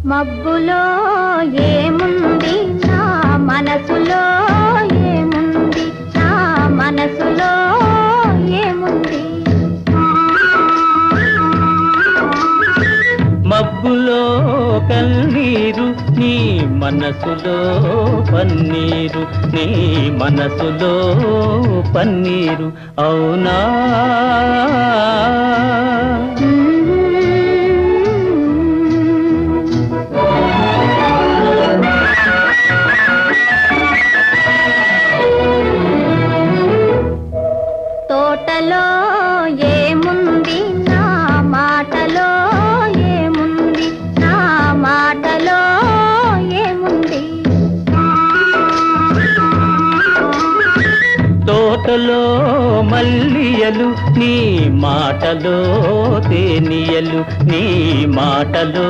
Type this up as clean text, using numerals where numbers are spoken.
మబ్బులో ఏముంది నా మనసులో ఏముంది నా మనసులో ఏముంది మబ్బులో కన్నీరు నీ మనసులో పన్నీరు నీ మనసులో పన్నీరు అవునా తోటలో ఏముంది నా మాటలో ఏముంది నా మాటలో ఏముంది తోటలో మల్లియలు నీ మాటలో తేనియలు నీ మాటలో